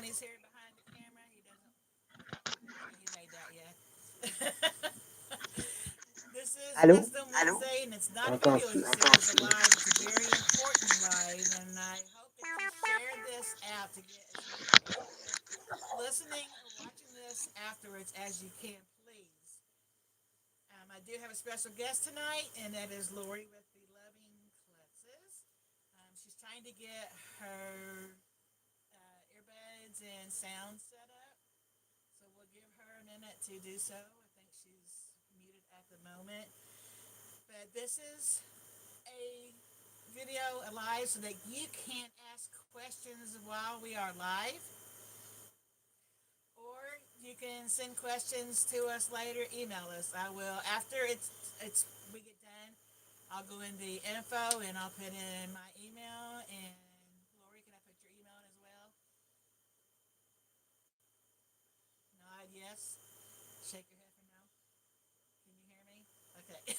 Johnny's here behind the camera. He doesn't. Okay, he made that yet. This is Hello? Wisdom Wednesday, and it's not a I video got as you you. see, it's a live. It's a very important live, and I hope that you share this out to get as many people listening or watching this afterwards as you can, please. I do have a special guest tonight, and that is Lori with the Loving Kletzes. She's trying to get her earbuds and sound set up, so we'll give her a minute to do so. I think she's muted at the moment. But this is a video live so that you can ask questions while we are live, or you can send questions to us later. Email us. I will after it's we get done. I'll go in the info and I'll put in my email. And Lori, can I put your email in as well? Nod yes. Shake your head for no. Can you hear me? Okay.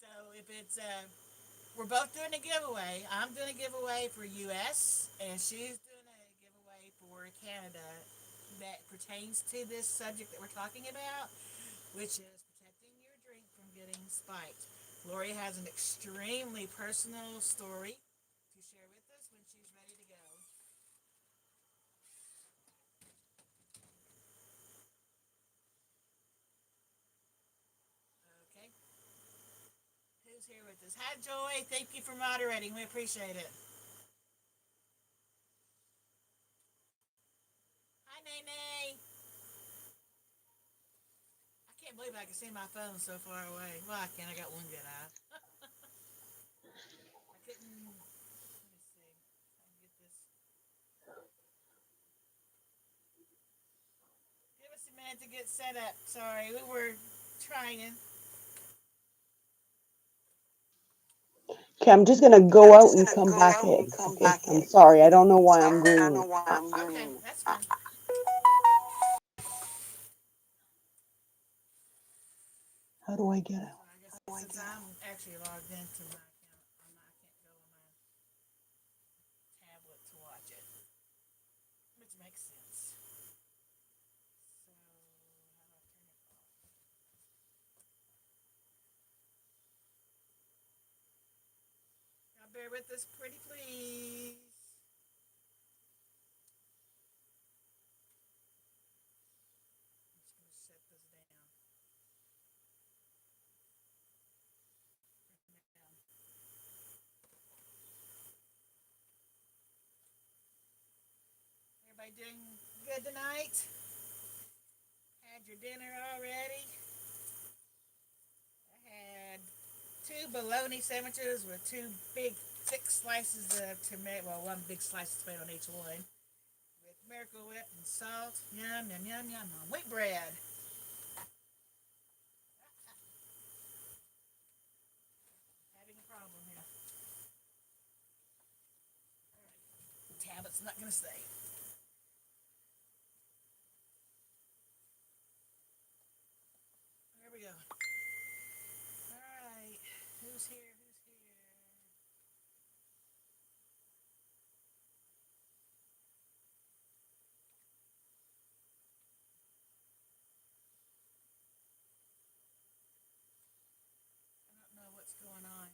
So if it's we're both doing a giveaway. I'm doing a giveaway for US, and she's doing a giveaway for Canada that pertains to this subject that we're talking about, which is protecting your drink from getting spiked. Lori has an extremely personal story to share with us when she's ready to go. Okay, who's here with us? Hi, Joy. Thank you for moderating. We appreciate it. Hi, Nene. I can't believe I can see my phone so far away. Well, I can. I got one good eye. I couldn't. Let me see. I can get this. Give us a minute to get set up. Sorry, we were trying. Okay, I'm just gonna go out and come back in. Okay, I'm sorry. I don't know why I'm doing this. Okay, that's fine. How do I get So out? I guess since I'm actually logged into my account, I can't go on my tablet to watch it, which makes sense. So how do I turn it off? Y'all bear with us, pretty please. I'm just gonna shut this down for now. Everybody doing good tonight? Had your dinner already? I had two bologna sandwiches with two big thick slices of tomato. Well, one big slice of tomato on each one, with Miracle Whip and salt. Yum yum yum yum. On wheat bread. Having a problem here. All right. The tablet's not gonna stay. There we go. All right. Who's here? Who's here? I don't know what's going on.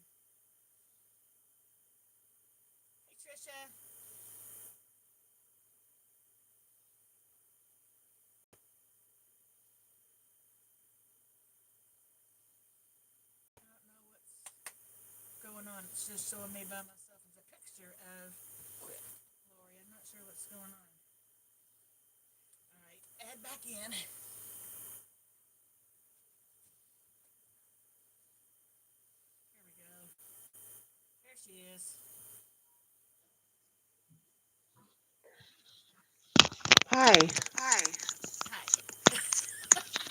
Hey Trisha. I don't know what's going on. It's just showing me by myself as a picture of Lori. I'm not sure what's going on. All right, add back in. Here we go. There she is. Hi. Hi.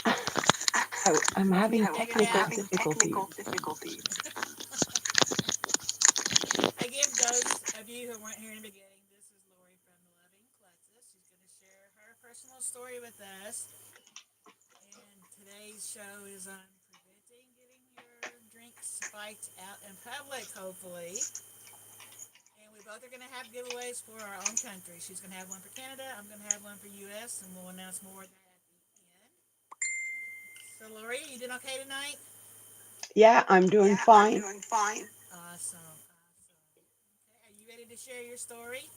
Hi. I'm having Figured out. technical difficulties. Again, those of you who weren't here in the beginning, this is Lori from the Loving Kletzes. She's going to share her personal story with us. And today's show is on preventing getting your drinks spiked out in public, hopefully. And we both are going to have giveaways for our own country. She's going to have one for Canada. I'm going to have one for U.S. And we'll announce more of that at the end. So, Lori, you doing okay tonight? Yeah, I'm doing fine. Awesome. Awesome. Okay, are you ready to share your story?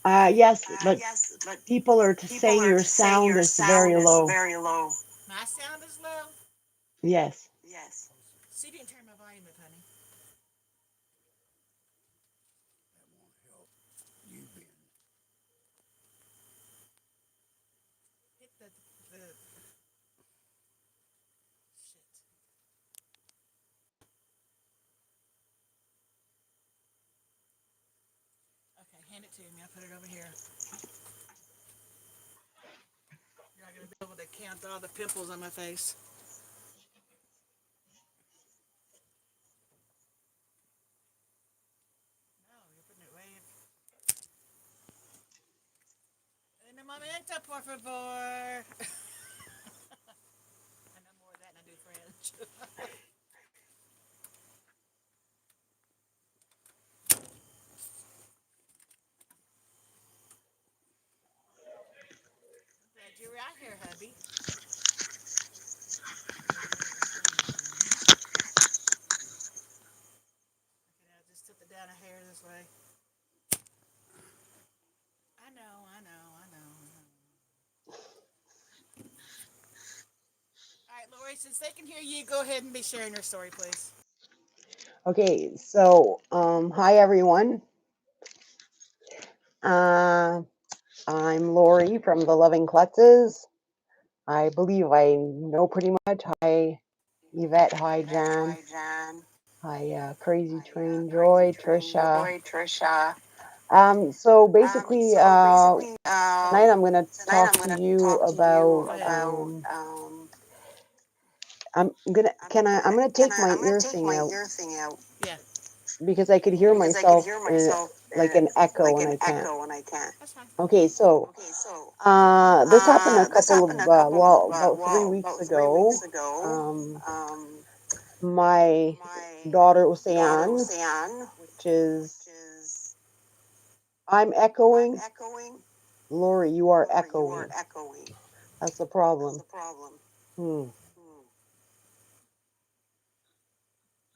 Yes, but people are saying your sound is very low. My sound is low. Yes. See if you can turn my volume up, honey. Hit the shit. Okay, hand it to me. I'll put it over here. You're not going to be able to count all the pimples on my face. No, you're putting it way in. En un momento, por favor. I know more of that than I do French. Glad you're out here, hubby. Okay, now just tip it down a hair this way. I know, I know, I know, I know. All right, Lori, since they can hear you, go ahead and be sharing your story, please. Okay, so hi everyone. Uh, I'm Lori from the Loving Klutzes. I believe I know pretty much. Hi Yvette, hi Jan, hi Crazy Train Joy, Trisha. So basically, tonight I'm gonna talk to you about. I'm gonna take my ear thing out Yeah, because I could hear myself in like an echo and I can't. that's fine. Okay, so this happened a couple of about 3 weeks ago. Um, my daughter Ocean, which is I'm echoing. Lori, you are echoing. That's the problem. Hmm.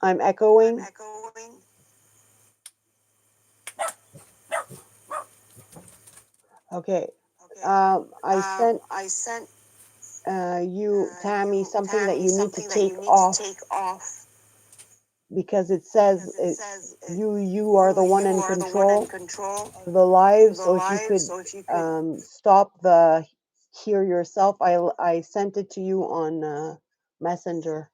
I'm echoing. Okay. I sent you, Tammy, something that you need to take off because it says you are the one in control of the live. So if you could stop the hear yourself, I sent it to you on Messenger.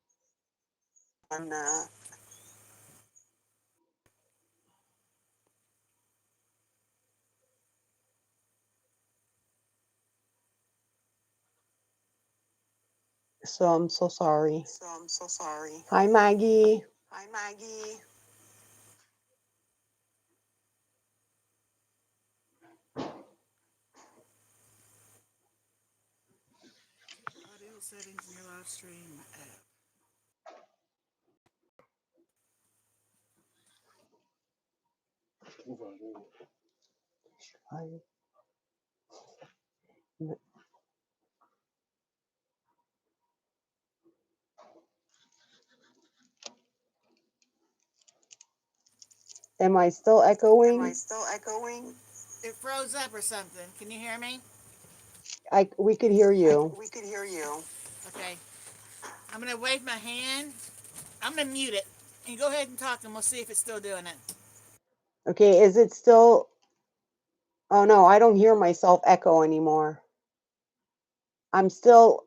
So I'm so sorry. Hi Maggie. Audio settings in your live stream app. Am I still echoing? It froze up or something. Can you hear me? We could hear you. Okay. I'm going to wave my hand. I'm going to mute it. And go ahead and talk and we'll see if it's still doing it. Okay, is it still? Oh no, I don't hear myself echo anymore. I'm still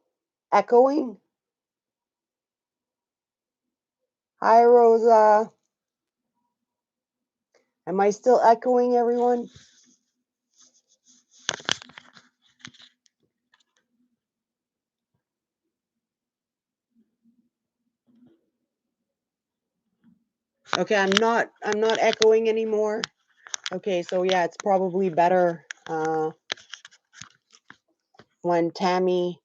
echoing. Hi Rosa. Am I still echoing, everyone? Okay, I'm not echoing anymore. Okay, so yeah, it's probably better when Tammy.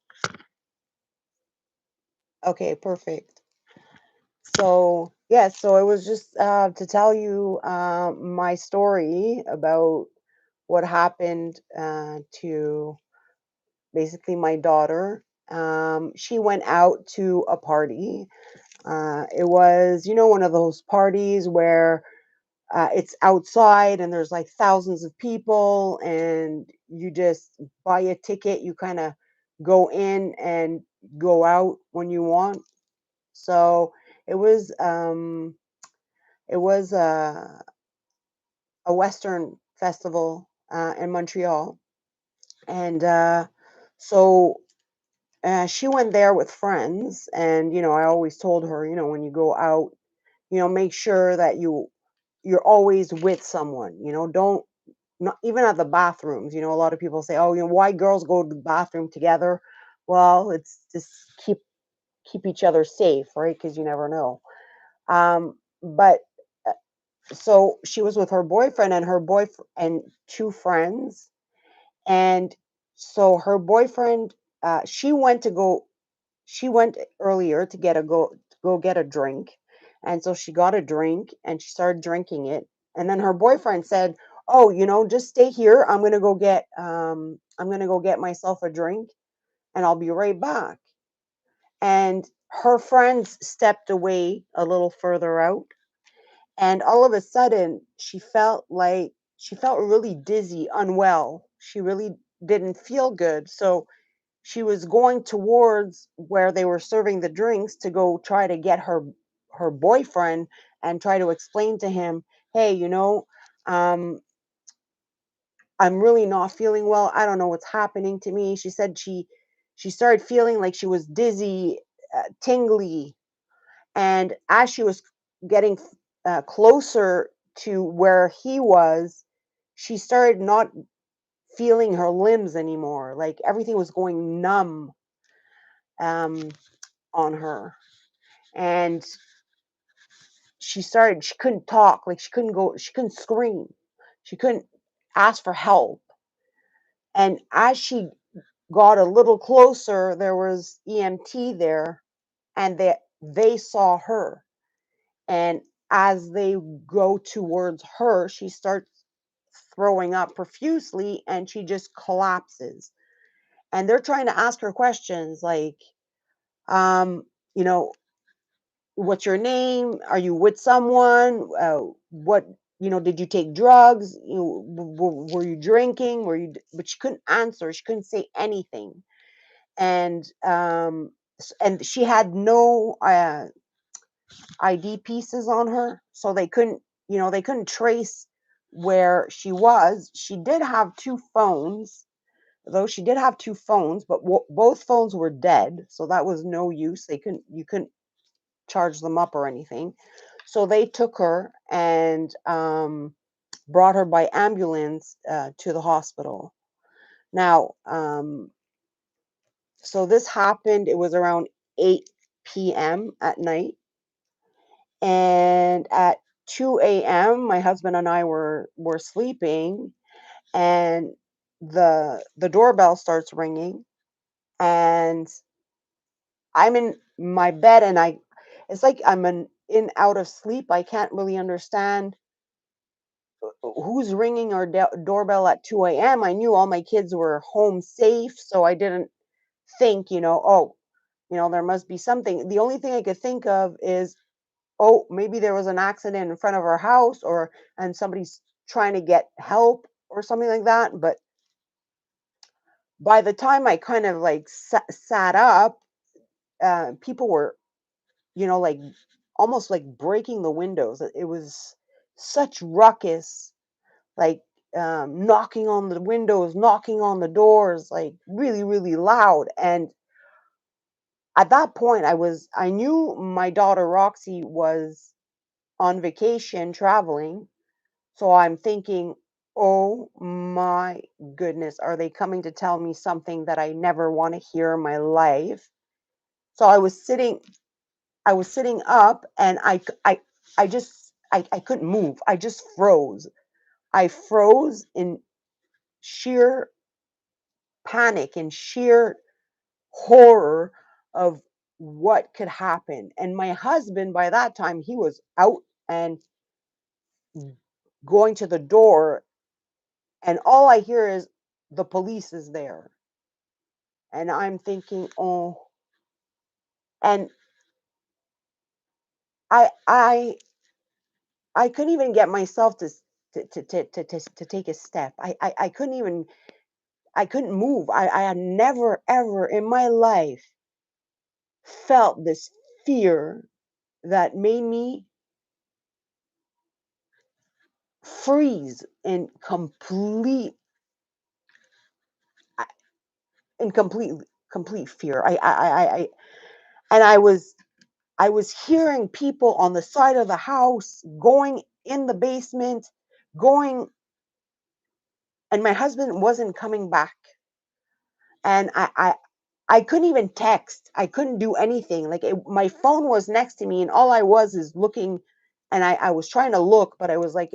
Okay, perfect. So Yes, so it was just to tell you my story about what happened to basically my daughter. She went out to a party. It was, one of those parties where it's outside and there's like thousands of people, and you just buy a ticket. You kind of go in and go out when you want. So it was um, it was a Western festival in Montreal, and so she went there with friends. And I always told her, when you go out, make sure that you're always with someone. Don't not even at the bathrooms. A lot of people say, oh, why girls go to the bathroom together. Well, it's just keep each other safe, right? Because you never know. But so she was with her boyfriend and her boyfriend and two friends. And so her boyfriend, she went to go she went earlier to go get a drink. And so she got a drink and she started drinking it. And then her boyfriend said, oh, just stay here. I'm gonna go get myself a drink and I'll be right back. And her friends stepped away a little further out, and all of a sudden she felt really dizzy, unwell. She really didn't feel good. So she was going towards where they were serving the drinks to go try to get her boyfriend and try to explain to him, hey, um I'm really not feeling well. I don't know what's happening to me. She said she started feeling like she was dizzy, tingly. And as she was getting closer to where he was, she started not feeling her limbs anymore. Like everything was going numb um, on her. And she couldn't talk. Like she couldn't scream. She couldn't ask for help. And as she got a little closer, there was EMT there, and they saw her. And as they go towards her, she starts throwing up profusely and she just collapses. And they're trying to ask her questions like, um, you know, what's your name? Are you with someone? What, did you take drugs? Were you drinking? But she couldn't answer. She couldn't say anything. And, and she had no, ID pieces on her, so they couldn't trace where she was. She did have two phones, though she did have two phones, but both phones were dead, so that was no use. You couldn't charge them up or anything. So they took her and brought her by ambulance to the hospital. Now, so this happened. It was around 8 p.m. at night. And at 2 a.m., my husband and I were sleeping, and the doorbell starts ringing, and I'm in my bed, and it's like I'm in out of sleep. I can't really understand who's ringing our doorbell at 2 a.m. I knew all my kids were home safe, so I didn't think, oh, there must be something. The only thing I could think of is, oh, maybe there was an accident in front of our house, or and somebody's trying to get help or something like that. But by the time I kind of like sat up, people were, like almost like breaking the windows. It was such ruckus, like knocking on the windows, knocking on the doors, like really, really loud. And at that point, I knew my daughter Roxy was on vacation traveling. So I'm thinking, oh my goodness, are they coming to tell me something that I never want to hear in my life? So I was sitting up, and I couldn't move. I just froze. I froze in sheer panic and sheer horror of what could happen. And my husband, by that time, he was out and going to the door, and all I hear is the police is there. And I'm thinking, oh, and I I I couldn't even get myself to take a step. I couldn't even, I couldn't move. I had never ever in my life felt this fear that made me freeze I- in complete fear. And I was hearing people on the side of the house going in the basement, going, and my husband wasn't coming back. And I couldn't even text. I couldn't do anything. Like my phone was next to me, and all I was is looking, and I was trying to look, but I was like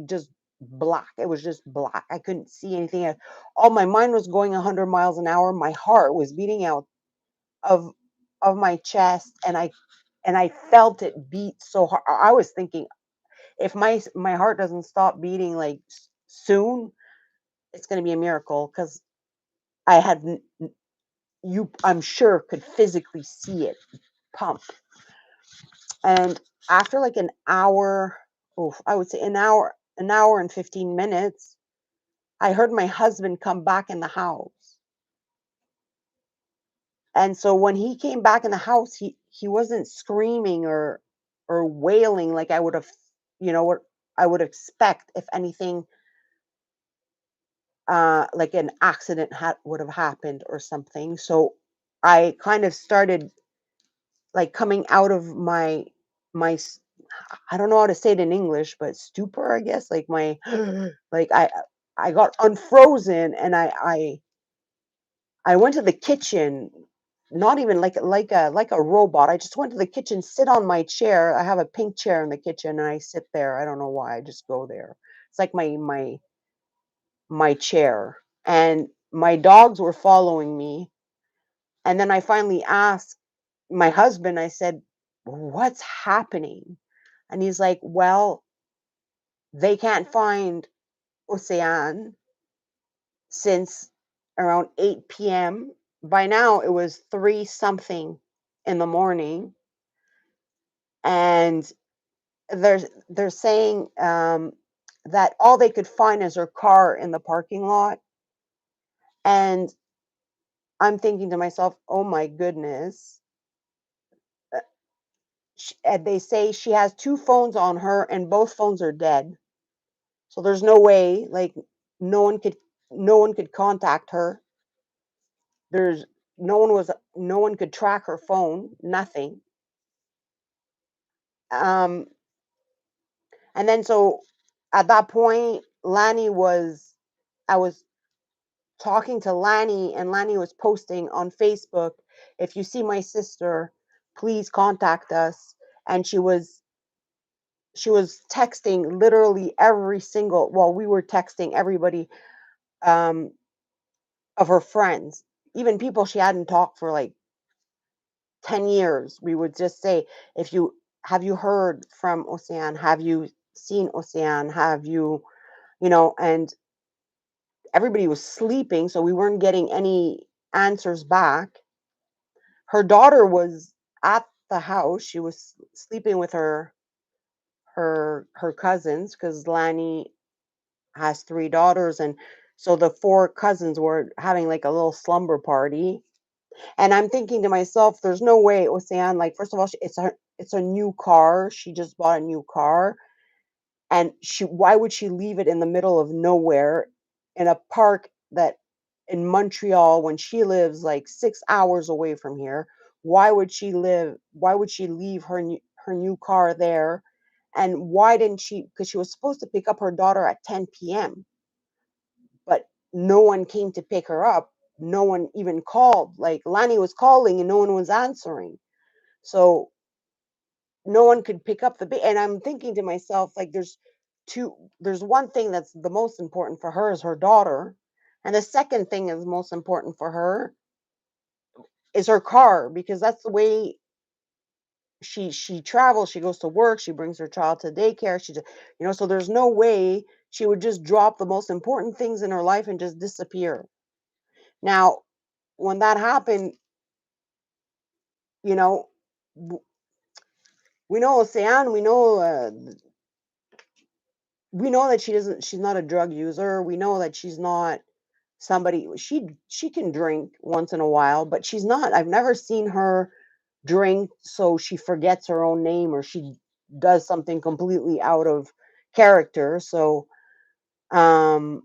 just black. It was just black. I couldn't see anything. All my mind was going 100 miles an hour. My heart was beating out of my chest, and I felt it beat so hard. I was thinking, if my heart doesn't stop beating like soon, it's going to be a miracle, because I had you, I'm sure, could physically see it pump. And after like an hour, oh, I would say an hour and 15 minutes, I heard my husband come back in the house. And so when he came back in the house, he wasn't screaming or wailing like I would have, what I would expect if anything, like an accident would have happened or something. So I kind of started like coming out of my I don't know how to say it in English, but stupor, I guess, like my like I got unfrozen, and I went to the kitchen, not even like a robot. I just went to the kitchen, sit on my chair. I have a pink chair in the kitchen, and I sit there. I don't know why. I just go there. It's like my chair. And my dogs were following me. And then I finally asked my husband, I said, "What's happening?" And he's like, "Well, they can't find Ocean since around 8 p.m. By now, it was 3 something in the morning, and they're saying that all they could find is her car in the parking lot." And I'm thinking to myself, "Oh my goodness." And they say she has 2 phones on her, and both phones are dead. So there's no way, like, no one could no one could contact her. There's no one could track her phone, nothing. Um, and then so at that point, I was talking to Lanny, and Lanny was posting on Facebook, "If you see my sister, please contact us." And she was texting literally every single, well, we were texting everybody, um, of her friends, even people she hadn't talked for like 10 years. We would just say, if you have you heard from Ocean? Have you seen Ocean? Have you, and everybody was sleeping, so we weren't getting any answers back. Her daughter was at the house. She was sleeping with her cousins, because Lanny has 3 daughters, and so the 4 cousins were having like a little slumber party. And I'm thinking to myself, there's no way Ocean, like, first of all, it's a new car. She just bought a new car, and why would she leave it in the middle of nowhere in a park that in Montreal, when she lives like 6 hours away from here? Why would she leave her new car there? And why didn't she, because she was supposed to pick up her daughter at 10 p.m., but no one came to pick her up. No one even called. Like, Lanny was calling and no one was answering. So no one could pick up and I'm thinking to myself, like, there's one thing that's the most important for her is her daughter. And the second thing is most important for her is her car, because that's the way she travels. She goes to work, she brings her child to daycare, she just, so there's no way she would just drop the most important things in her life and just disappear. Now, when that happened, you know, w- we know Ocean, we know that she's not a drug user. We know that she's not somebody, she can drink once in a while, but she's not, I've never seen her drink so she forgets her own name or she does something completely out of character. So um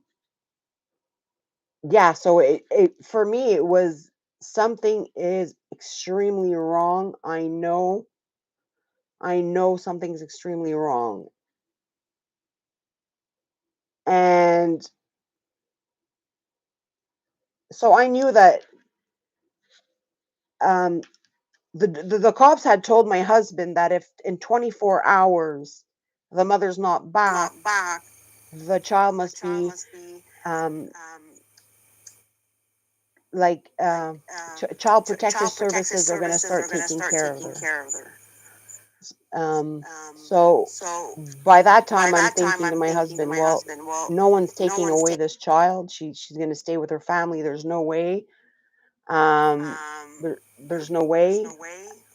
yeah, so it for me it was, something is extremely wrong. I know something's extremely wrong. And so I knew that um the cops had told my husband that if in 24 hours the mother's not back, the child must be um like child protective services are going to start taking care of her. So by that time I'm thinking to my husband, well, no one's taking away this child. She's going to stay with her family. There's no way. There's no way.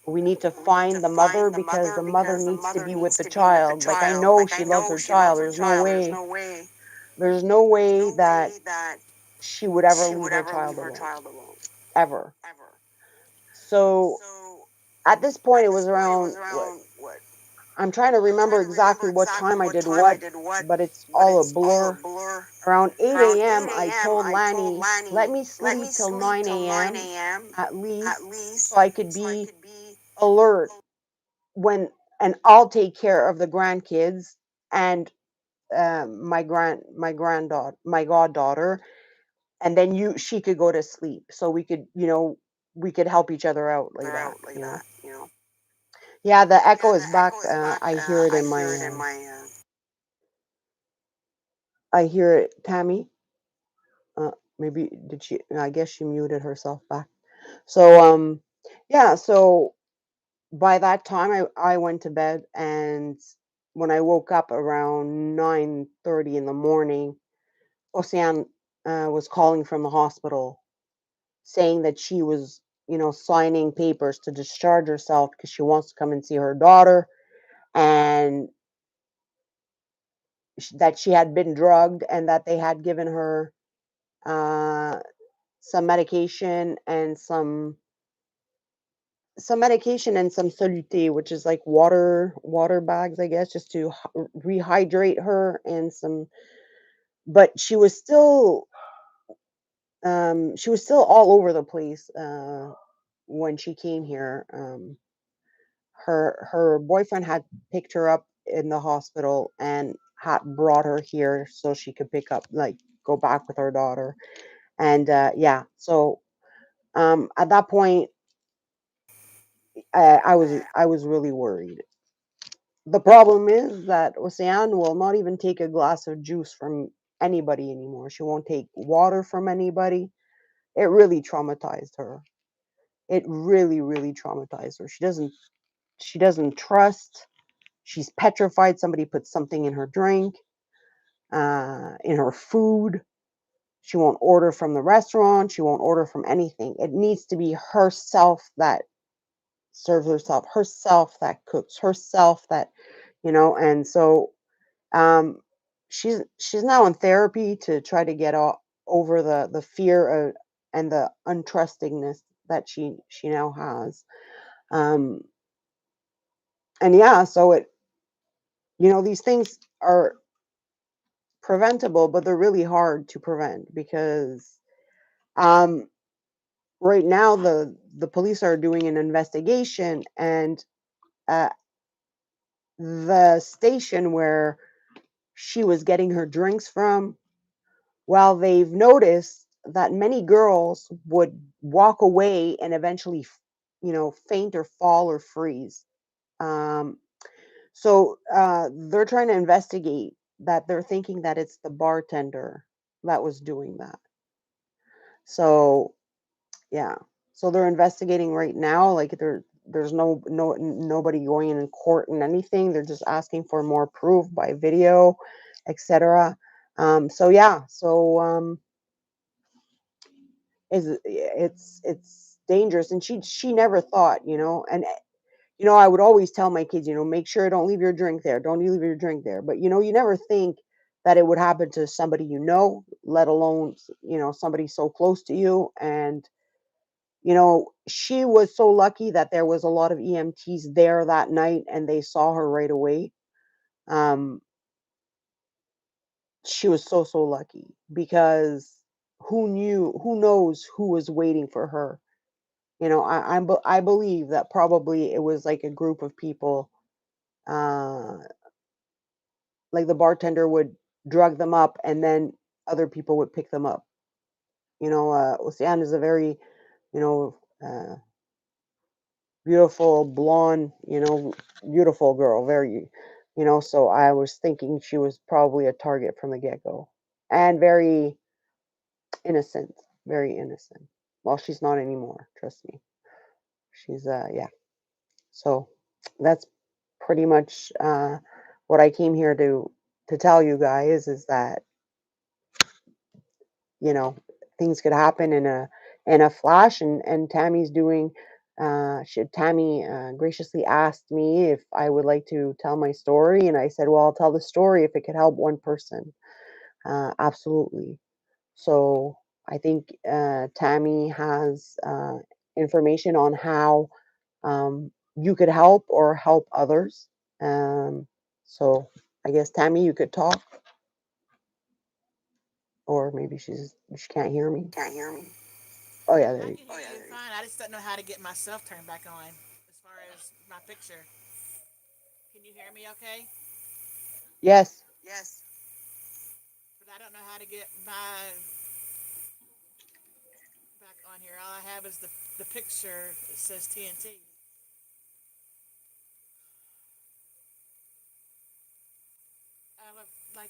We need to find the mother because the mother needs to be with the child. Like, I know she loves her child. There's no way that she would ever leave her child alone, ever. So at this point it was around what, I'm trying to remember exactly what time I did what, but it's all a blur. Around 8 a.m. I told Lanny, let me sleep till 9 a.m. at least so I could be alert when, and I'll take care of the grandkids and my goddaughter, and then she could go to sleep so we could help each other out like that. Yeah, the echo is back. I hear it in my I hear it, Tammy. Maybe did she, I guess she muted herself back. So yeah, so by that time I went to bed, and when I woke up around 9:30 in the morning, Ocean was calling from the hospital saying that she was, signing papers to discharge herself because she wants to come and see her daughter, and that she had been drugged and that they had given her uh, some medication and some medication and some soluté, which is like water bags, I guess, just to rehydrate her, and some. But she was still all over the place when she came here. Her boyfriend had picked her up in the hospital and had brought her here so she could go back with her daughter. And yeah, so at that point, I was really worried. The problem is that Ocean will not even take a glass of juice from anybody anymore. She won't take water from anybody. It really traumatized her. It really, really traumatized her. She doesn't trust. She's petrified somebody put something in her drink, in her food. She won't order from the restaurant. She won't order from anything. It needs to be herself that serves herself that cooks, herself that, and so um, she's now in therapy to try to get over the fear of, and the untrustingness that she now has. Um, and yeah, so these things are preventable, but they're really hard to prevent because um, right now the police are doing an investigation, and uh, the station where she was getting her drinks from, well, they've noticed that many girls would walk away and eventually, faint or fall or freeze. Um, so they're trying to investigate that. They're thinking that it's the bartender that was doing that. So yeah. So they're investigating right now. Like there's nobody going in court and anything. They're just asking for more proof by video, etc. So yeah, so it's dangerous, and she never thought, and I would always tell my kids, make sure don't leave your drink there, don't leave your drink there. But you never think that it would happen to somebody, let alone somebody so close to you. And she was so lucky that there was a lot of EMTs there that night and they saw her right away. Um, she was so lucky because who knows who was waiting for her. I believe that probably it was like a group of people, uh, like the bartender would drug them up and then other people would pick them up. Ocean is a very, you know, uh, beautiful blonde, beautiful girl, very, so I was thinking she was probably a target from the get-go, and very innocent, very innocent. Well, she's not anymore, trust me. She's yeah. So that's pretty much what I came here to tell you guys, is that you know things could happen in a flash. And Tammy's doing Tammy graciously asked me if I would like to tell my story, and I said, well, I'll tell the story if it could help one person. Absolutely. So I think Tammy has information on how you could help or help others. So I guess, Tammy, you could talk, or maybe she can't hear me. Can't hear me. Oh yeah, there I you can hear you fine. I just don't know how to get myself turned back on as far as my picture. Can you hear me okay? Yes. Yes. But I don't know how to get my back on here. All I have is the picture that says TNT.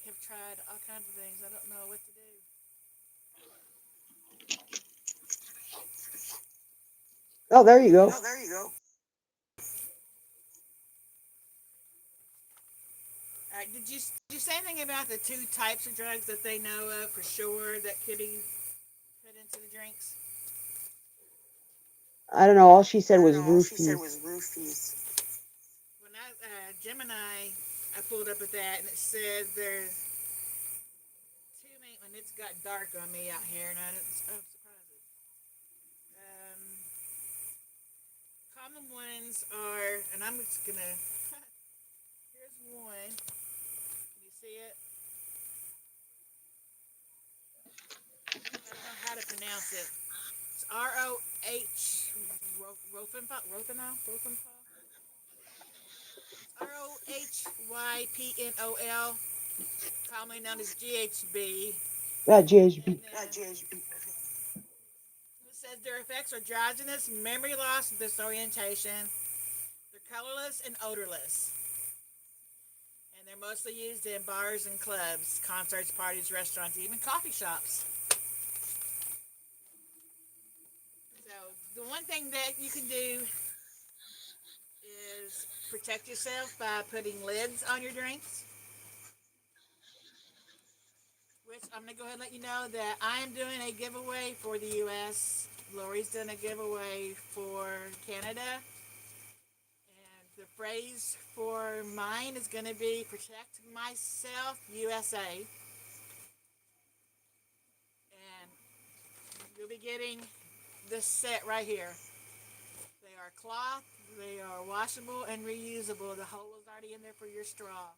Have tried all kinds of things. I don't know what to do. Oh, there you go. Oh, there you go. All right. Did you say anything about the two types of drugs that they know of for sure that could be put into the drinks? I don't know. All she said I don't was know. All she said roofies. was roofies. When Gemini, I pulled up at that and it said there's two main. And it's got dark on me out here, and I didn't. I'm surprised. Common ones are, and I'm just gonna. Here's one. Can you see it? I don't know how to pronounce it. It's ROH Rofenpol. ROHYPNOL, commonly known as GHB. Yeah, GHB. And then it says their effects are drowsiness, memory loss, disorientation. They're colorless and odorless. And they're mostly used in bars and clubs, concerts, parties, restaurants, even coffee shops. So the one thing that you can do is protect yourself by putting lids on your drinks. Which I'm going to go ahead and let you know that I am doing a giveaway for the U.S. Lori's doing a giveaway for Canada. And the phrase for mine is going to be Protect Myself USA. And you'll be getting this set right here. They are cloth, they are washable and reusable. The hole is already in there for your straw.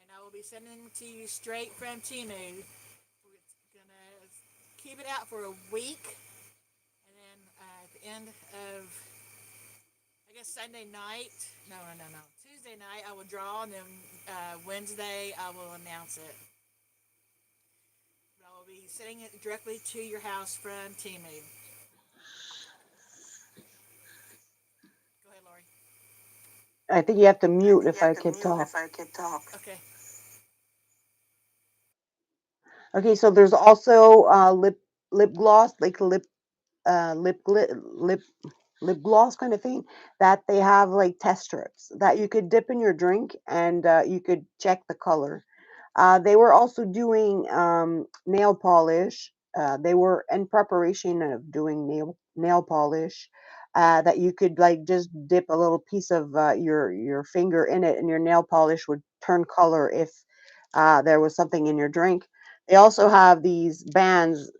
And I will be sending them to you straight from Timu. We're gonna keep it out for a week, and then at the end of, I guess, Sunday night, no, Tuesday night, I will draw, and then Wednesday I will announce it. But I will be sending it directly to your house from Timu. Go ahead, Lori. I think you have to I mute think you if have I to could mute talk. if I could talk. Okay. Okay, so there's also lip gloss, like lip lip gloss kind of thing, that they have like test strips that you could dip in your drink, and you could check the color. They were also doing nail polish. They were in preparation of doing nail polish, that you could like just dip a little piece of your finger in it, and your nail polish would turn color if there was something in your drink. They also have these bands,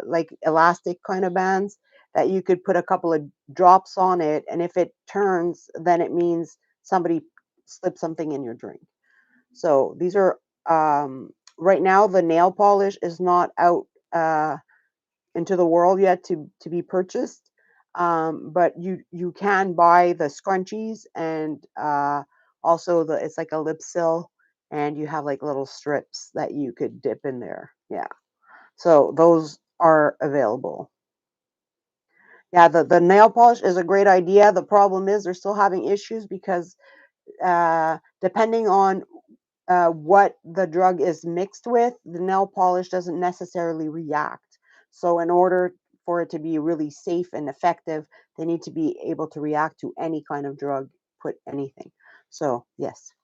like elastic kind of bands, that you could put a couple of drops on it, and if it turns, then it means somebody slipped something in your drink. So these are, right now the nail polish is not out into the world yet to be purchased. But you can buy the scrunchies, and also the it's like a lip seal, and you have like little strips that you could dip in there. Yeah. So those are available. Yeah, the nail polish is a great idea. The problem is they're still having issues because depending on what the drug is mixed with, the nail polish doesn't necessarily react. So, in order for it to be really safe and effective, they need to be able to react to any kind of drug, put anything. So, yes.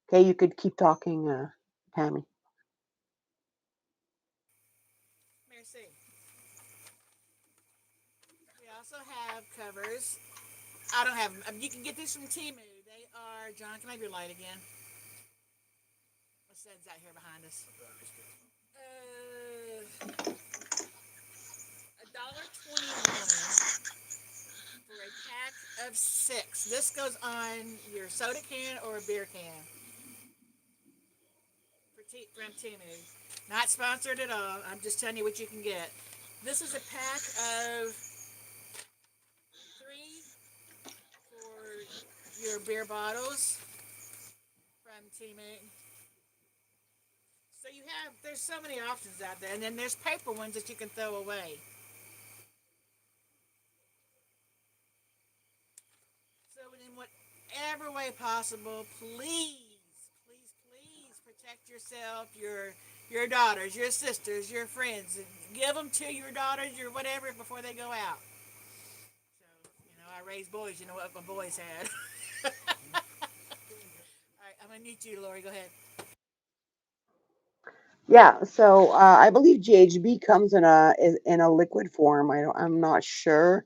Okay, you could keep talking, Tammy. Merci. We also have covers. I don't have them. You can get these from Timu. They are, John, can I have your light again? What's that out here behind us? $1.21 for a pack of 6. This goes on your soda can or a beer can from Timu. Not sponsored at all. I'm just telling you what you can get. This is a pack of 3 for your beer bottles from Timu. So there's so many options out there, and then there's paper ones that you can throw away. So in whatever way possible, please protect yourself, your daughters, your sisters, your friends. Give them to your daughters, your whatever, before they go out. So I raised boys. You know what my boys had. All right, I'm gonna need you, Lori. Go ahead. Yeah, so I believe GHB comes in a liquid form. I'm not sure.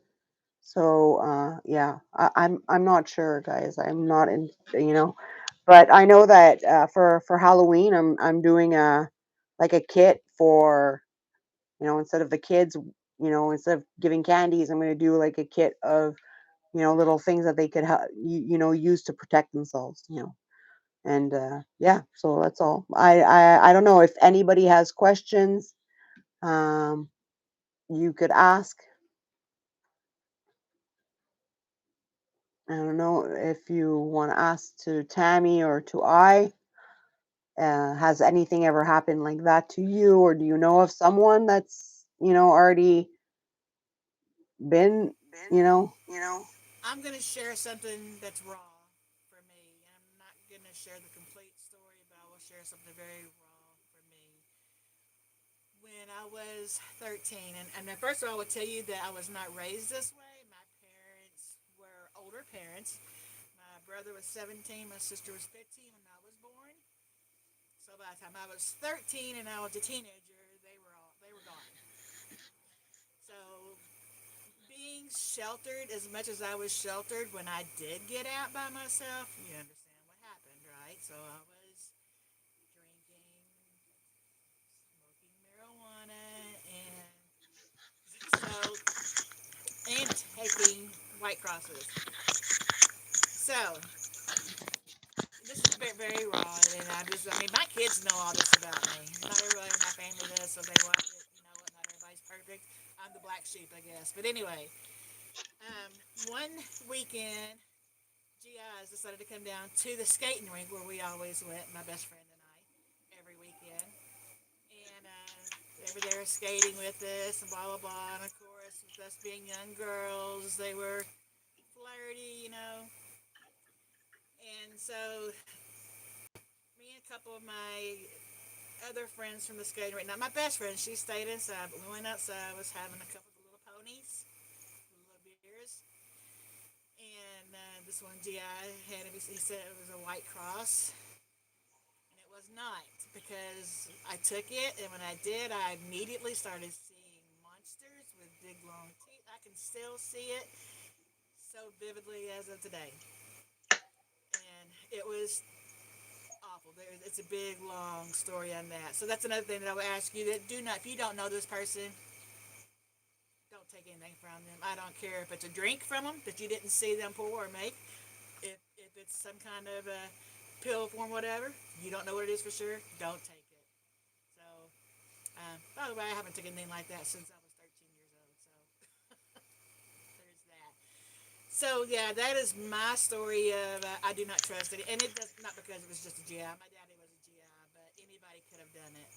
So yeah, I'm not sure, guys. I'm not in, but I know that for Halloween, I'm doing a like a kit for, instead of the kids, instead of giving candies, I'm going to do like a kit of, little things that they could use to protect themselves. And yeah, so that's all. I don't know if anybody has questions. Um, you could ask. I don't know if you want to ask to Tammy or to I. Has anything ever happened like that to you, or do you know of someone that's already been, you know? I'm gonna share something that's raw for me. I'm not gonna share the complete story, but I will share something very raw for me. When I was 13, and first of all, I would tell you that I was not raised this way. My parents were older parents. My brother was 17, my sister was 15 when I was born. So by the time I was 13 and I was a teenager, they were gone. So being sheltered as much as I was sheltered when I did get out by myself, you understand what happened, right? So I was drinking, smoking marijuana, so and taking white crosses. So this is very, very raw, and I mean, my kids know all this about me. Not everybody in my family does, so they watch it. You know what? Not everybody's perfect. I'm the black sheep, I guess. But anyway, um, one weekend, GIs decided to come down to the skating rink where we always went, my best friend and I, every weekend. And they were there skating with us and blah, blah, blah. And of course, with us being young girls, they were flirty. And so me and a couple of my other friends from the skating rink, not my best friend, she stayed inside, but we went outside, was having a couple of little ponies, the little beers. And this one GI had he said it was a white cross, and it was not because I took it, and when I did, I immediately started seeing monsters with big long teeth. I can still see it so vividly as of today, and it was awful. It's a big long story on that. So that's another thing that I would ask you that do not if you don't know this person, don't take anything from them. I don't care if it's a drink from them that you didn't see them pour or make. If it's some kind of a pill form, whatever, you don't know what it is for sure. Don't take it. So, by the way, I haven't taken anything like that since I was 13 years old. So there's that. So yeah, that is my story of I do not trust it, and it does not because it was just a GI. My daddy was a GI, but anybody could have done it.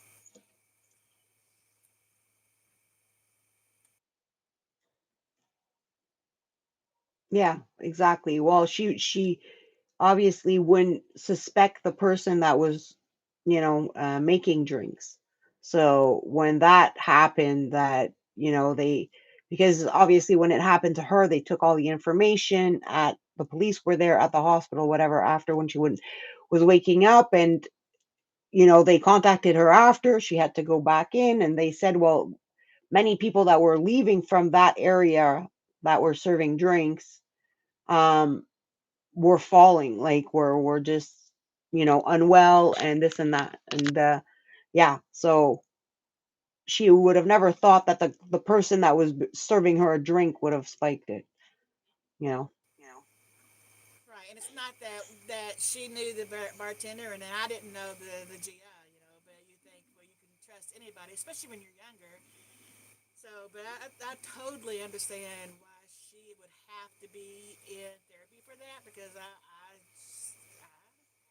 Yeah, exactly. Well, she obviously wouldn't suspect the person that was, making drinks. So when that happened, that, they, because obviously when it happened to her, they took all the information at the police were there at the hospital, whatever, after when she wouldn't, was waking up and, they contacted her after she had to go back in and they said, well, many people that were leaving from that area that were serving drinks, um, were falling, like we're just, unwell and this and that. And yeah, so she would have never thought that the person that was serving her a drink would have spiked it, you know. Right, and it's not that she knew the bartender, and then I didn't know the GI, But you think, well, you can trust anybody, especially when you're younger. So, but I totally understand why she would have to be in therapy for that because I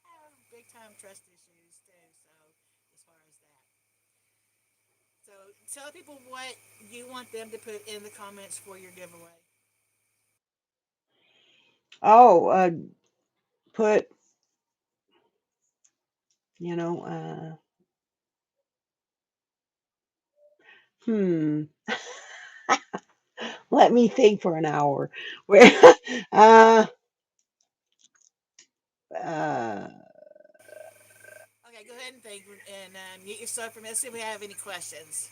have big time trust issues too. So, as far as that, so tell people what you want them to put in the comments for your giveaway. Oh, put, you know, uh, hmm, let me think for an hour. Where, uh, uh, Okay, go ahead and think and mute yourself from this. See if we have any questions.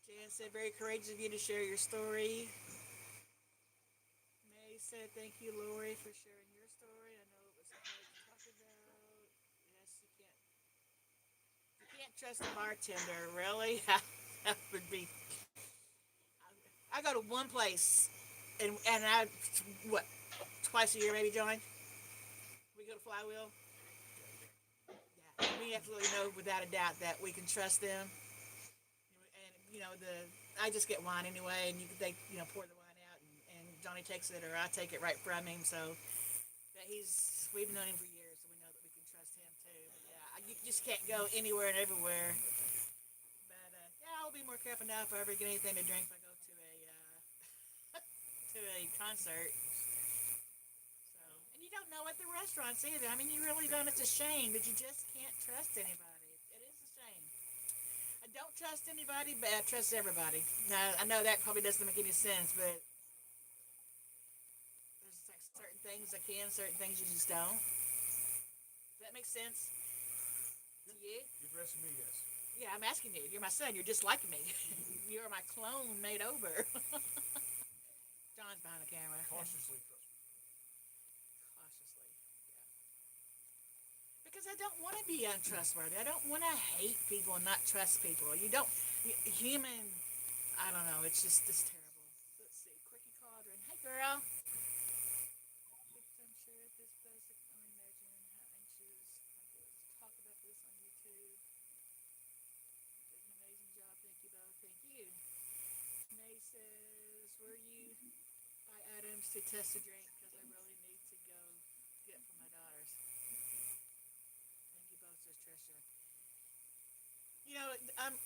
Jan said, very courageous of you to share your story. May said, thank you, Lori, for sharing your story. I know it was hard to talk about. Yes, you can't trust a bartender, really. That would be. I go to one place, and I what twice a year maybe, John. We go to Flywheel. Yeah, and we absolutely know without a doubt that we can trust them. And the I just get wine anyway, and they pour the wine out, and Johnny takes it or I take it right from him. So that we've known him for years, so we know that we can trust him too. But yeah, you just can't go anywhere and everywhere. But yeah, I'll be more careful now if I ever get anything to drink if I go to a concert. So, and you don't know at the restaurants either. I mean, you really don't. It's a shame, but you just can't trust anybody. It is a shame. I don't trust anybody, but I trust everybody. Now, I know that probably doesn't make any sense, but there's like certain things I can, certain things you just don't. Does that make sense to you? You're addressing me, yes. Yeah, I'm asking you. You're my son. You're just like me. You're my clone made over. John's behind the camera. Cautiously trust me. Cautiously. Yeah. Because I don't want to be untrustworthy. I don't want to hate people and not trust people. You don't. Human. I don't know. It's terrible. Let's see. Quickie Cauldron. Hey, girl. I'm sure this does. I imagine how anxious I was to talk about this on YouTube. Did an amazing job. Thank you both. Thank you. May says, were you buy items to test a drink because I really need to go get for my daughters. Thank you both, says Trisha.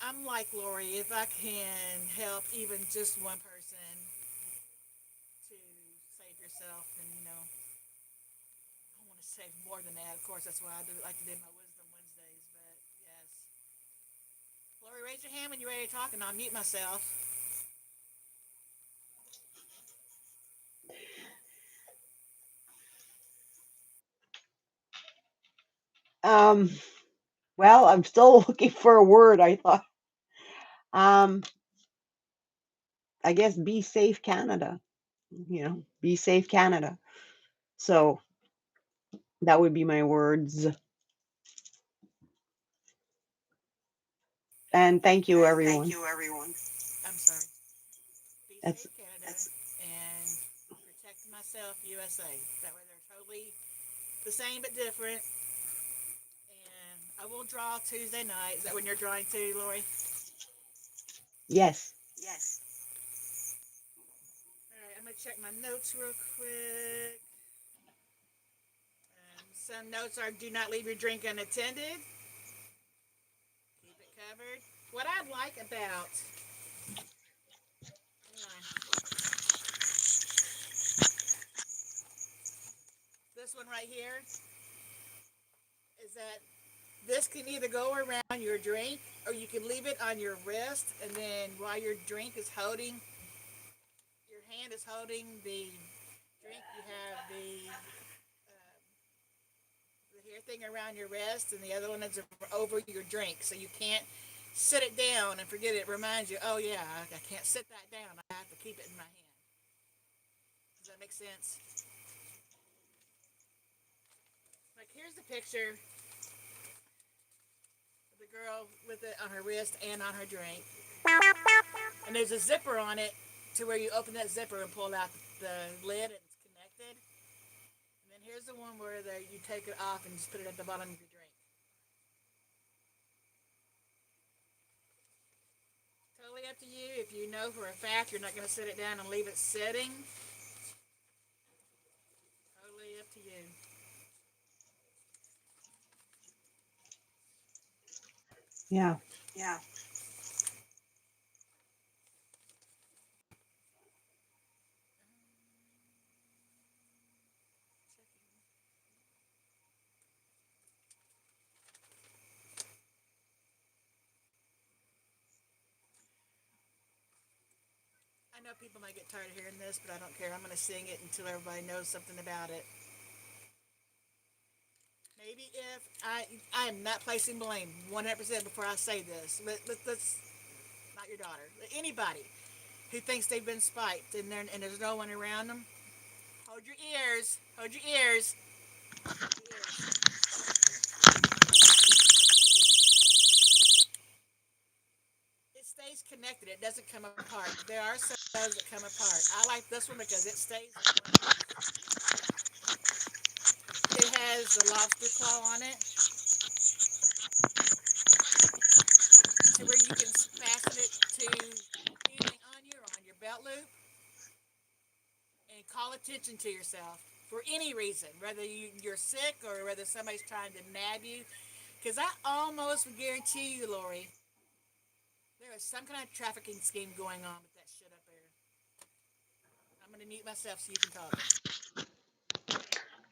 I'm like Lori. If I can help even just one person to save yourself, then I want to save more than that. Of course, that's why I do like to do my Wisdom Wednesdays. But yes, Lori, raise your hand when you're ready to talk, and I'll mute myself. Um, well, I'm still looking for a word. I thought, um, I guess be safe, Canada. Be safe, Canada. So that would be my words. And thank you, And thank everyone. you, everyone. I'm sorry. Be That's safe, Canada, and protect myself, USA. That way they're totally the same but different. And I will draw Tuesday night. Is that when you're drawing too, Lori? yes. Yes. All right, I'm gonna check my notes real quick. Some notes are: do not leave your drink unattended. Keep it covered. What I like about this one right here is that this can either go around your drink or you can leave it on your wrist, and then while your drink is holding, your hand is holding the drink, you have the hair thing around your wrist, and the other one is over your drink, so you can't sit it down and forget it. It reminds you, oh yeah, I can't sit that down. I have to keep it in my hand. Does that make sense? Like here's the picture of the girl with it on her wrist and on her drink, and there's a zipper on it to where you open that zipper and pull out the lid and it's connected. And then here's the one where you take it off and just put it at the bottom of your drink. Totally up to you. If you know for a fact you're not going to sit it down and leave it sitting, totally up to you. Yeah. Yeah. I know people might get tired of hearing this, but I don't care. I'm going to sing it until everybody knows something about it. Maybe if I am not placing blame 100% before I say this. Let's not your daughter, anybody who thinks they've been spiked and there's no one around them. Hold your ears. Hold your ears. It stays connected. It doesn't come apart. There are some of those that come apart. I like this one because it stays in place. It has the lobster claw on it to where you can fasten it to anything on your belt loop, and call attention to yourself for any reason, whether you're sick or whether somebody's trying to nab you. Because I almost would guarantee you, Lori, there is some kind of trafficking scheme going on with that shit up there. I'm going to mute myself so you can talk.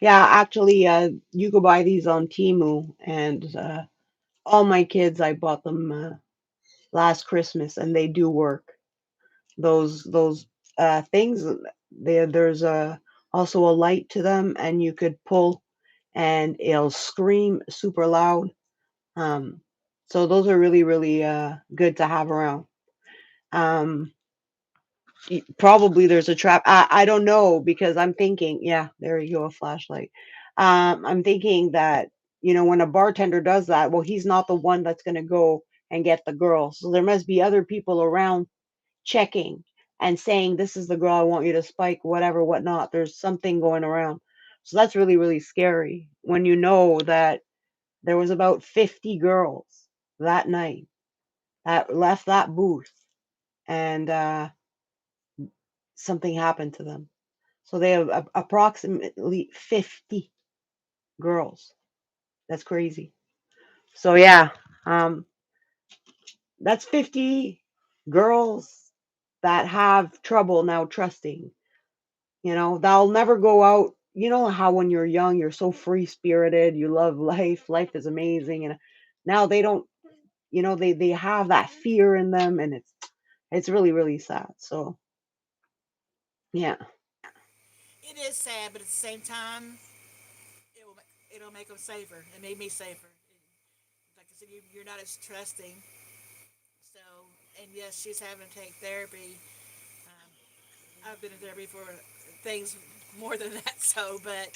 Yeah, actually, you could buy these on Temu, and all my kids, I bought them last Christmas, and they do work. Those things, there's also a light to them, and you could pull, and it'll scream super loud. Um, so those are really, really good to have around. Um, Probably there's a trap. I don't know because I'm thinking, yeah, there you go, a flashlight. I'm thinking that, when a bartender does that, well, he's not the one that's going to go and get the girl. So there must be other people around checking and saying, this is the girl I want you to spike, whatever, whatnot. There's something going around. So that's really, really scary when you know that there was about 50 girls that night that left that booth, and something happened to them. So they have approximately 50 girls. That's crazy. So yeah, um, that's 50 girls that have trouble now trusting. They'll never go out. You know how when you're young, you're so free spirited, you love life, life is amazing, and now they don't. they have that fear in them, and it's really really sad. So yeah. It is sad, but at the same time, it'll make them safer. It made me safer. Like I said, you're not as trusting. So, and yes, she's having to take therapy. I've been in therapy for things more than that. So, but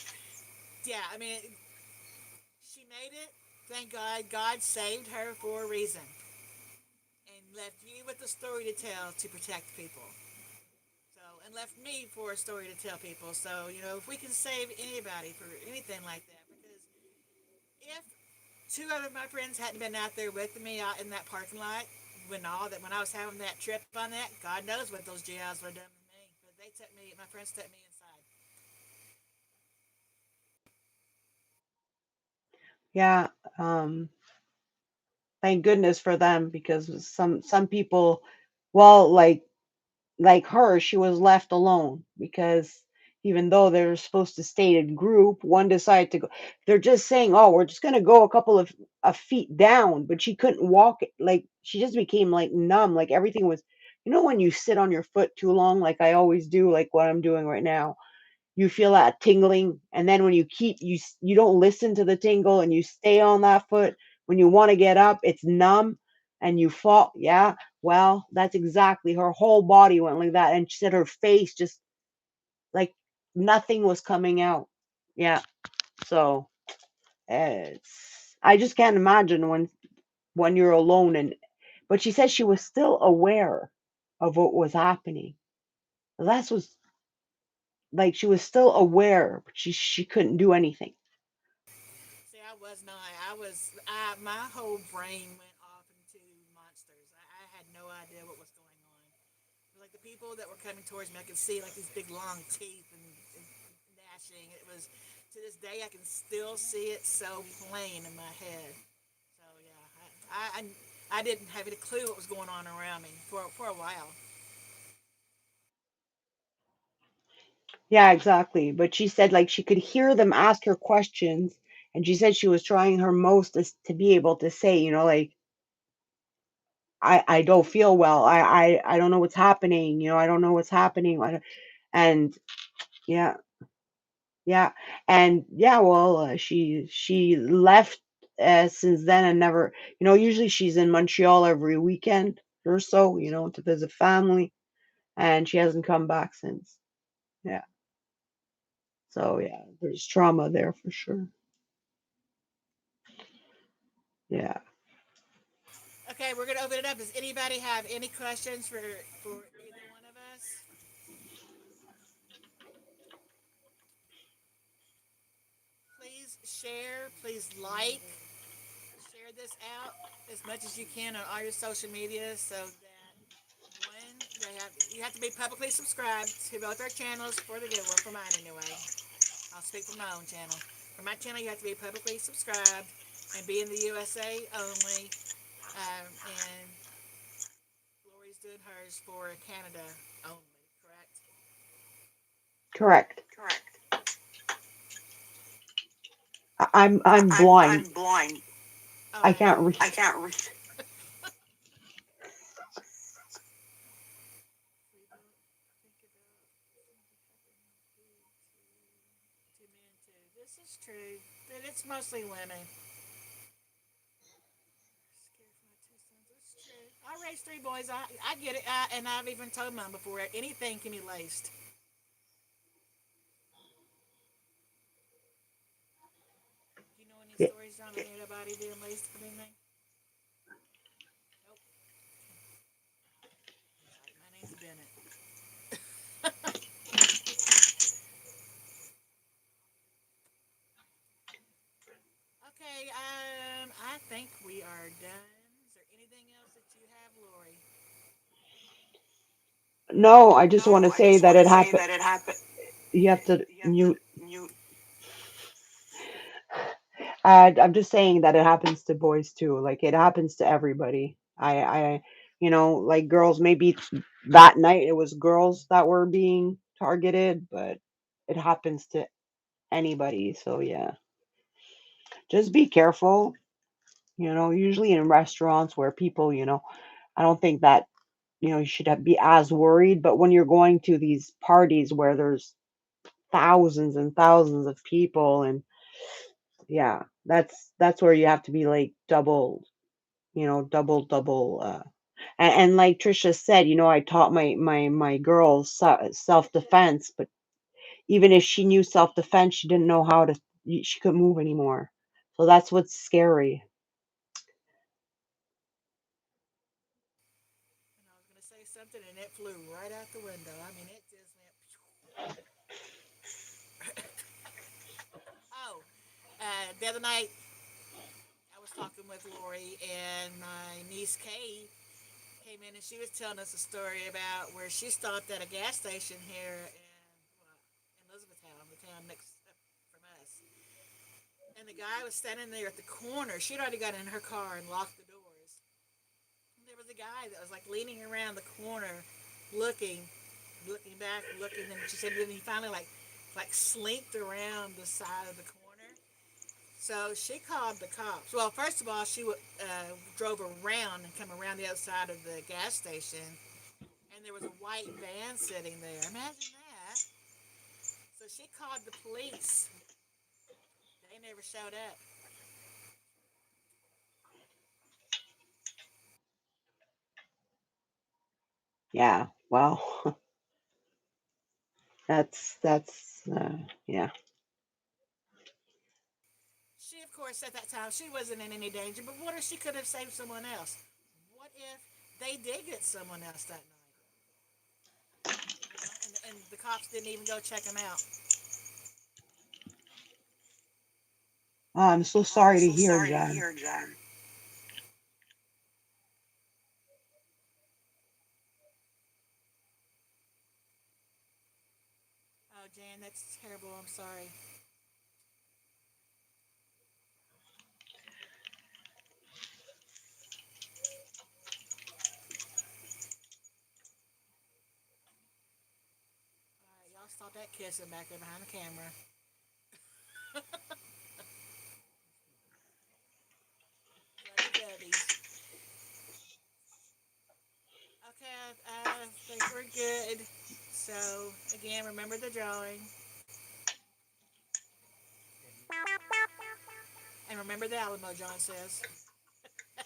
yeah, I mean, she made it. Thank God. God saved her for a reason and left you with a story to tell to protect people. So, and left me for a story to tell people. So, if we can save anybody for anything like that, because if two other of my friends hadn't been out there with me out in that parking lot when I was having that trip on that, God knows what those GIs would have done with me. But my friends took me inside. Yeah. Thank goodness for them, because some people, well, like her, she was left alone because even though they're supposed to stay in group, one decided to go. They're just saying, "Oh, we're just gonna go a couple of feet down," but she couldn't walk. Like she just became like numb. Like everything was, when you sit on your foot too long, like I always do, like what I'm doing right now. You feel that tingling, and then when you don't listen to the tingle and you stay on that foot, when you want to get up it's numb and you fall. Yeah, well, that's exactly, her whole body went like that, and she said her face just, like, nothing was coming out. Yeah. So I just can't imagine when you're alone, and but she said she was still aware of what was happening. That was, like, she was still aware, but she couldn't do anything. See, I was not. My whole brain went off into monsters. I had no idea what was going on. Like the people that were coming towards me, I could see like these big long teeth and gnashing. It was, to this day, I can still see it so plain in my head. So yeah, I didn't have any clue what was going on around me for a while. Yeah, exactly. But she said, like, she could hear them ask her questions, and she said she was trying her most to be able to say, like, I don't feel well. I don't know what's happening. I don't know what's happening. And yeah, yeah, and yeah. Well, she left since then and never. Usually she's in Montreal every weekend or so, to visit family, and she hasn't come back since. Yeah. So yeah, there's trauma there for sure. Yeah. Okay, we're gonna open it up. Does anybody have any questions for either one of us? Please share. Please like. Share this out as much as you can on all your social media so that one, you have to be publicly subscribed to both our channels for the good. Well, for mine anyway. I'll speak for my own channel. For my channel, you have to be publicly subscribed and be in the USA only. And Lori's doing hers for Canada only, correct? Correct. I'm blind. I'm blind. I Oh, can't read. I can't read. We don't think about to men too. This is true, but it's mostly women. Scared for my two sons. It's true. I raised three boys. I get it. And I've even told mom before anything can be laced. Do you know any Yeah. stories, John, of anybody being laced for anything? Nope. Sorry, my name's Bennett. Okay, I think we are done. Is there anything else that you have, Lori? No, I just want No, to I say just that want it to say happened. that it happened. You have to You have to mute. mute. I'm just saying that it happens to boys too. Like, it happens to everybody. Like, girls. Maybe that night it was girls that were being targeted, but it happens to anybody. So yeah, just be careful. Usually in restaurants where people, I don't think that, you should be as worried. But when you're going to these parties where there's thousands and thousands of people, and yeah, that's where you have to be like double, double, and like Trisha said, I taught my girls self-defense, but even if she knew self-defense, she didn't know how to, she couldn't move anymore. So that's what's scary. And I was going to say something, and it flew right out the window. I mean, it just went. Oh, the other night I was talking with Lori, and my niece Kay came in, and she was telling us a story about where she stopped at a gas station here in Elizabethtown, the town next from us. And the guy was standing there at the corner. She'd already got in her car and locked the doors. And there was a guy that was like leaning around the corner, looking, looking back, looking. And she said, then he finally like slinked around the side of the corner. So she called the cops. Well, first of all, she drove around and come around the outside of the gas station, and there was a white van sitting there. Imagine that. So she called the police. They never showed up. Yeah, well, yeah. She, of course, at that time, she wasn't in any danger, but what if she could have saved someone else? What if they did get someone else that night? And the cops didn't even go check them out. Oh, I'm so sorry to hear, Jen. Oh, Jan, that's terrible. I'm sorry. All right, y'all stop that kissing back there behind the camera. Lovey dovey's. Okay, I think we're good. So, again, remember the drawing. And remember the Alamo, John says. No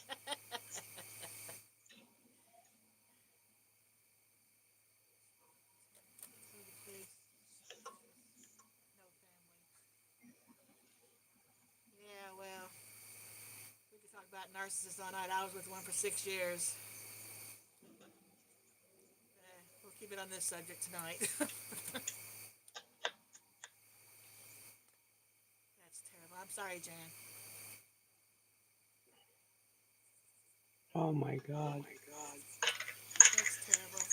family. Yeah, well, we could talk about narcissists all night. I was with one for 6 years. We'll keep it on this subject tonight. That's terrible. I'm sorry, Jan. Oh my God. That's terrible.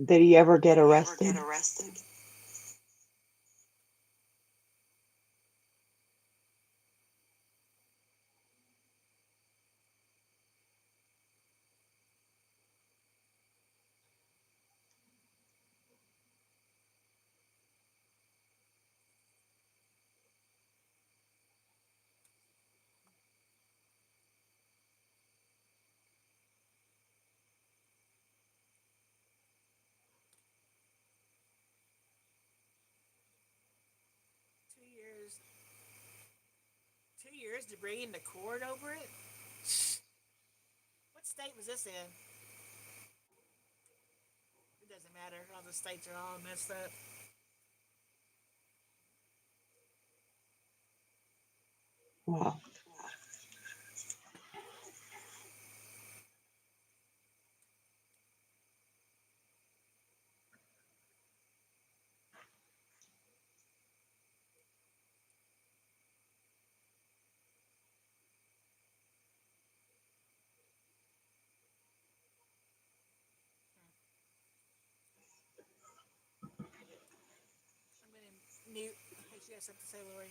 Did he ever get arrested? Two years. 2 years to bring him to court over it? What state was this in? It doesn't matter. All the states are all messed up. Wow. I'm going to mute in case you have something to say, Lori.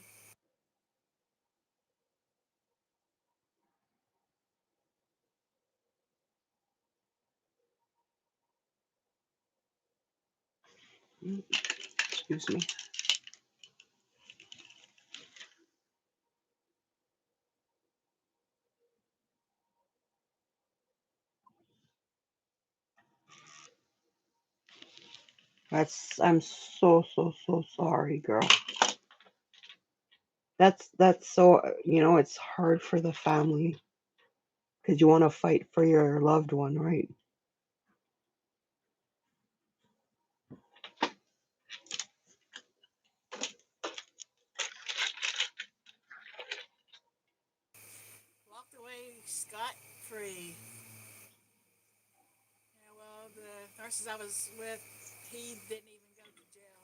Excuse me. I'm so sorry, girl. That's so it's hard for the family because you want to fight for your loved one, right? Walked away scot free. Yeah, well, the nurses I was with, he didn't even go to jail.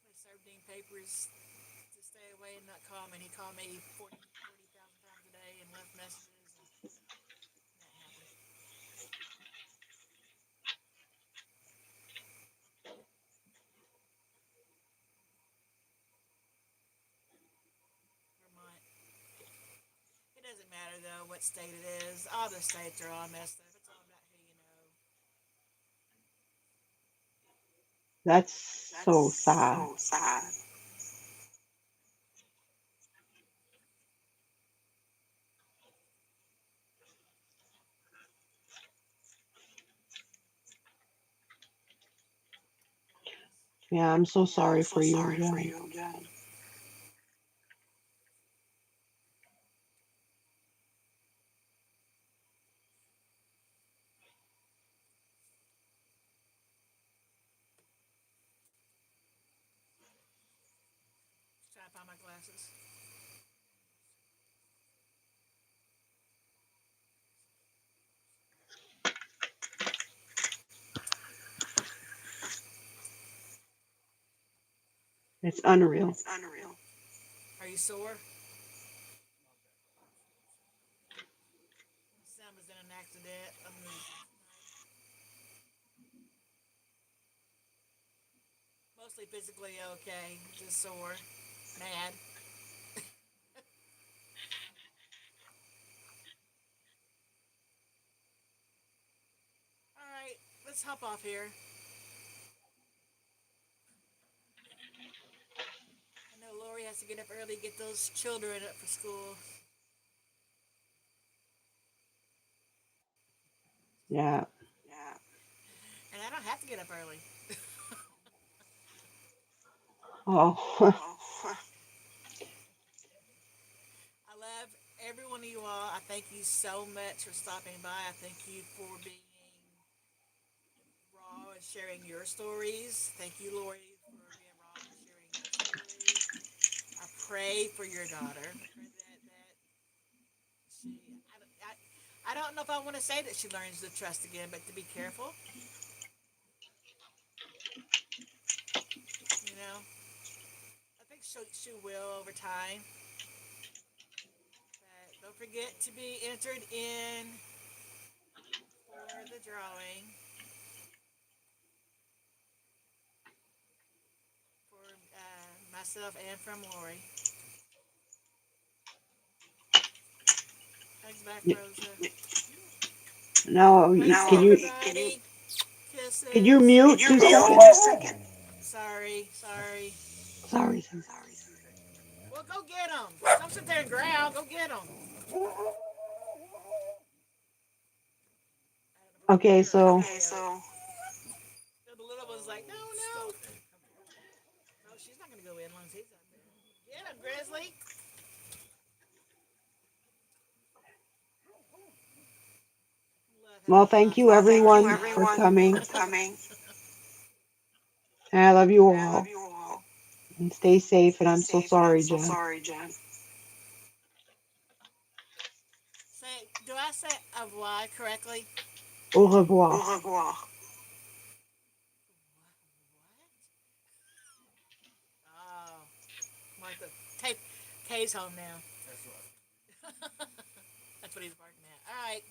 They served him papers to stay away and not call me. And he called me 40,000 times a day and left messages, and that happened. Vermont. It doesn't matter though what state it is. All the states are all messed up. It's all about who you know. That's so sad. It is. Yeah, I'm so sorry for you, Jen. Just trying to find my glasses. It's unreal. Are you sore? Not that close. My son was in an accident on the night. Mostly physically okay, just sore, mad. All right, let's hop off here. I know Lori has to get up early, get those children up for school. Yeah. And I don't have to get up early. Oh, I love every one of you all. I thank you so much for stopping by. I thank you for being raw and sharing your stories. Thank you, Lori, for being raw and sharing your story. I pray for your daughter. I pray that she. I don't know if I want to say that she learns to trust again, but to be careful. You know, I think she will over time. But don't forget to be entered in for the drawing for myself and from Lori. Hugs back, Rosa. no, Hugs can you everybody. can you Kisses. mute 2 seconds? Sorry, sorry. Sorry, sorry. Well, go get them. Don't sit there and growl. Go get them. I don't know if I can Okay, get her out of so the way of it. So the little one's like, no, no. Stop it. Come here. No, she's not going to go in once he's up there. Get him, Grizzly. Love well, having thank dogs you in the house. everyone for coming. And I love you all. And stay safe. And I'm so sorry, Jen. Say, do I say au revoir correctly? Au revoir. What? Oh, Martha. Kay, Kay's home now. That's right. That's what he's barking at. All right.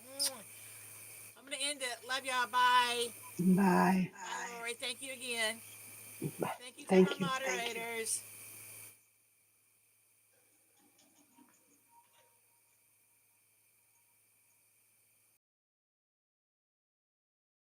I'm going to end it. Love y'all. Bye. Bye. Bye, Lori. Thank you again. Bye. Thank you to my Thank you. moderators.